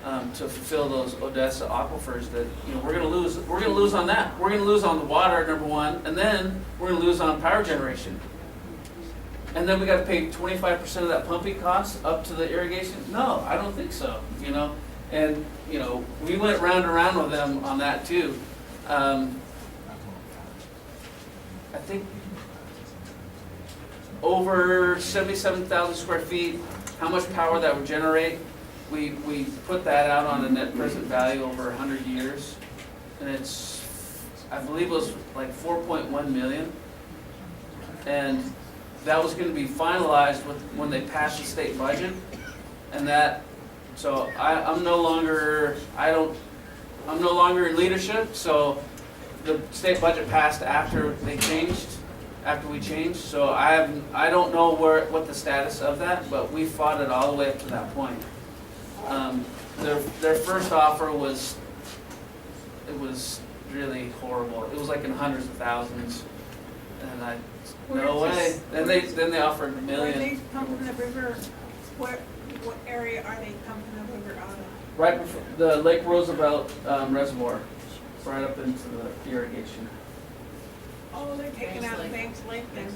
to fulfill those Odessa aquifers, that, you know, we're going to lose on that. We're going to lose on the water, number one, and then we're going to lose on power generation. And then we got to pay 25% of that pumping cost up to the irrigation? No, I don't think so, you know. And, you know, we went round and round with them on that too. I think over 77,000 square feet, how much power that would generate. We put that out on a net present value over 100 years. And it's, I believe it was like 4.1 million. And that was going to be finalized when they passed the state budget. And that, so I'm no longer in leadership, so the state budget passed after we changed. So I don't know what the status of that, but we fought it all the way up to that point. Their first offer was really horrible. It was like in hundreds of thousands, and no way. Then they offered $1 million. Where are they pumping the river? What area are they pumping the river out of? Right before the Lake Roosevelt Reservoir, right up into the irrigation. Oh, they're taking out Banks Lake then?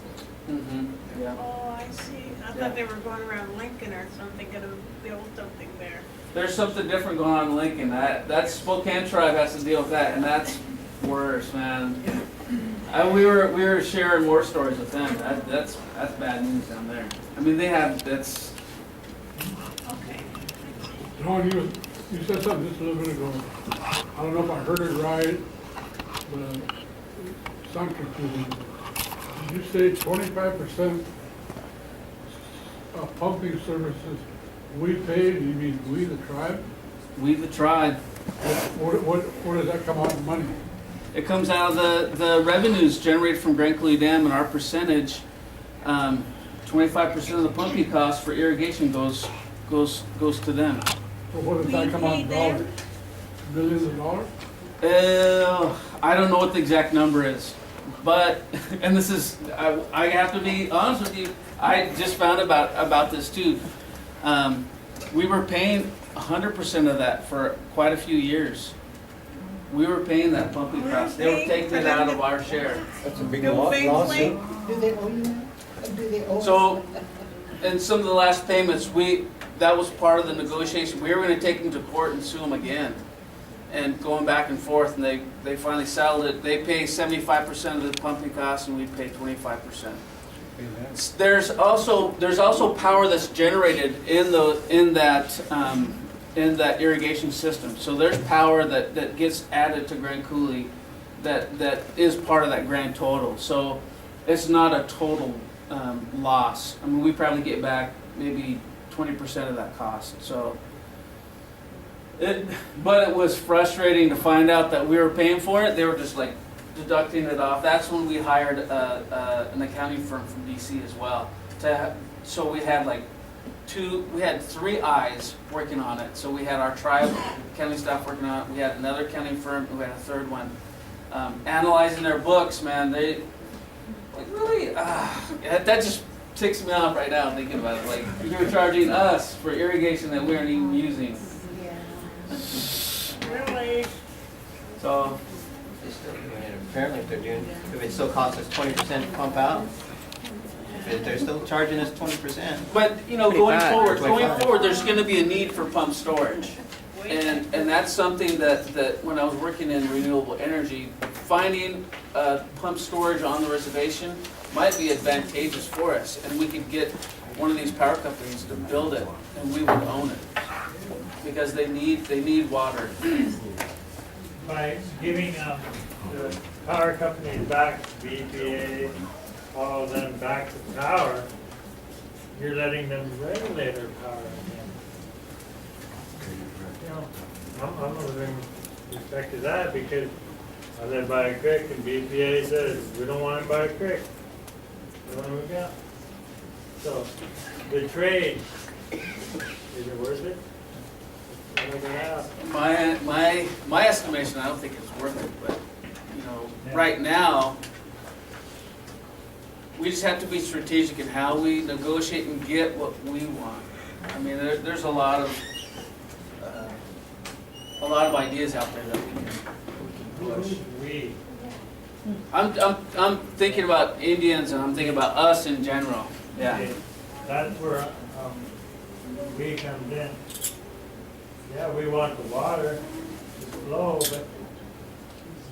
Mm-hmm. Yeah. Oh, I see. I thought they were going around Lincoln or something, gonna build something there. There's something different going on in Lincoln. That's Spokane Tribe has to deal with that, and that's worse, man. We were sharing war stories with them. That's bad news down there. I mean, that's. Okay. John, you said something just a little bit ago. I don't know if I heard it right, but sound confusing. Did you say 25% of pumping services we paid? You mean we, the tribe? We, the tribe. Where does that come out in money? It comes out of the revenues generated from Grand Coulee Dam, and our percentage, 25% of the pumping cost for irrigation goes to them. So what does that come out in dollars? Billions of dollars? I don't know what the exact number is, but, and this is, I have to be honest with you, I just found about this too. We were paying 100% of that for quite a few years. We were paying that pumping cost. They were taking it out of our share. That's a big lawsuit. Do they owe you now? Do they owe us? So, in some of the last payments, that was part of the negotiation. We were going to take them to court and sue them again. And going back and forth, and they finally settled it. They pay 75% of the pumping costs, and we pay 25%. There's also power that's generated in that irrigation system. So there's power that gets added to Grand Coulee that is part of that grand total. So it's not a total loss. I mean, we probably get back maybe 20% of that cost, so. But it was frustrating to find out that we were paying for it. They were just like deducting it off. That's when we hired an accounting firm from DC as well. So we had like we had 3 eyes working on it. So we had our tribe accounting staff working on it. We had another accounting firm, and we had a third one. Analyzing their books, man, they, like, really, that just ticks me off right now thinking about it. Like, you're charging us for irrigation that we aren't even using. Really? So, They're still doing it. Apparently, if they're doing, if it still costs us 20% to pump out, if they're still charging us 20%. but you know, going 25. forward, there's going to be a need for pump storage, and that's something that when I was working in renewable energy, finding pump storage on the reservation might be advantageous for us, and we could get one of these power companies to build it, and we would own it because they need water. By giving the power companies back to BPA, all of them back to power, you're letting them regulate their power again. You know, I'm losing respect to that because I live by a creek and BPA says, we don't want it by a creek. We want to move out. So, the trade, is it worth it? My estimation, I don't think it's worth it, but you know, right now, we just have to be strategic in how we negotiate and get what we want. I mean, there's a lot of ideas out there that we can push. I'm thinking about Indians, and I'm thinking about us in general. Yeah. Okay, that's where we comes in. Yeah, we want the water to flow, but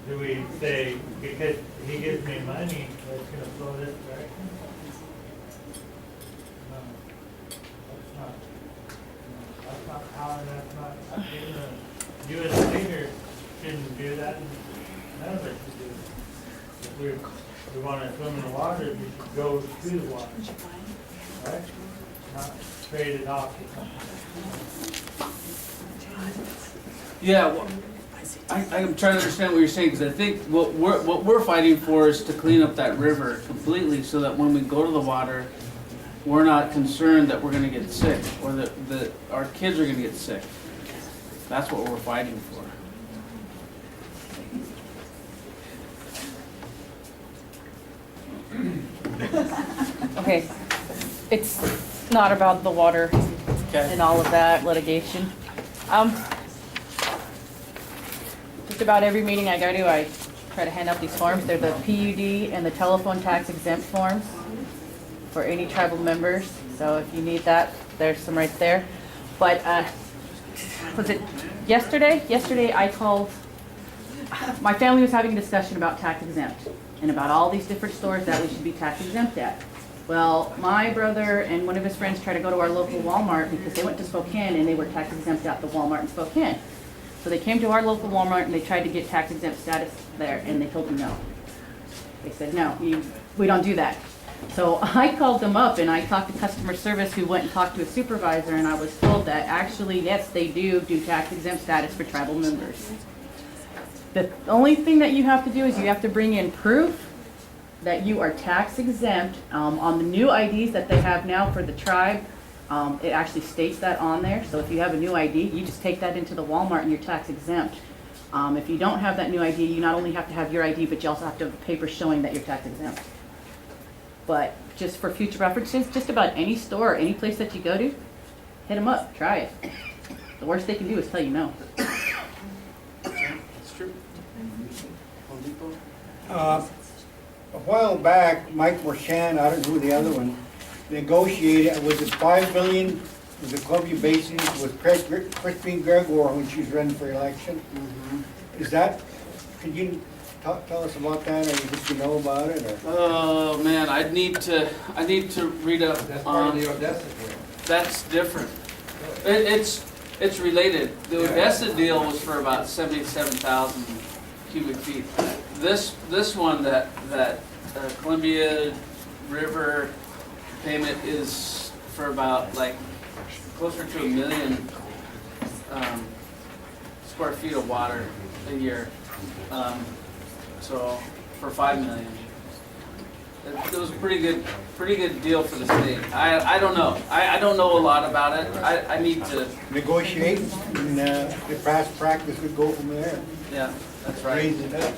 do we say, because he gives me money, that's gonna flow this direction? No, that's not how, that's not, you as a leader shouldn't do that, and none of us should do it. If we wanna swim in the water, we should go to the water, right? Not trade it off. Yeah, well, I'm trying to understand what you're saying, because I think what we're fighting for is to clean up that river completely, so that when we go to the water, we're not concerned that we're going to get sick, or that our kids are going to get sick. That's what we're fighting for. Okay, it's not about the water and all of that litigation. Just about every meeting I go to, I try to hand out these forms. They're the PUD and the telephone tax exempt forms for any tribal members. So if you need that, there's some right there. But was it yesterday? Yesterday I called, my family was having a discussion about tax exempt and about all these different stores that we should be tax exempt at. Well, my brother and one of his friends tried to go to our local Walmart because they went to Spokane and they were tax exempt at the Walmart in Spokane. So they came to our local Walmart and they tried to get tax exempt status there, and they told them no. They said, no, we don't do that. So I called them up and I talked to customer service, who went and talked to a supervisor, and I was told that actually, yes, they do tax exempt status for tribal members. The only thing that you have to do is you have to bring in proof that you are tax exempt. On the new IDs that they have now for the tribe, it actually states that on there. So if you have a new ID, you just take that into the Walmart and you're tax exempt. If you don't have that new ID, you not only have to have your ID, but you also have to have a paper showing that you're tax exempt. But just for future references, just about any store or any place that you go to, hit them up, try it. The worst they can do is tell you no. That's true. A while back, Mike Marchand, I don't know who the other one, negotiated, was it $5 billion with the Columbia Basin with Christine Gregor when she was running for election? Is that, could you tell us about that, or you know about it, or? Oh man, I need to read up That's part on. of the Odessa deal. That's different. It's related. The Odessa deal was for about 77,000 cubic feet. This one that Columbia River payment is for about like closer to 1 million square feet of water a year. So for 5 million. It was a pretty good deal for the state. I don't know. I don't know a lot about it. I need to. Negotiate, and the past practice would go from there. Yeah, that's right. Raise it up.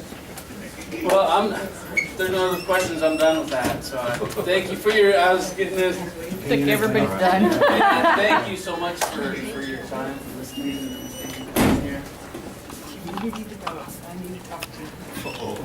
Well, if there's no other questions, I'm done with that. So thank you for your. I was getting this. I think everybody's done. And thank you so much for your time, for listening and being here. You need to talk, I need to talk to you.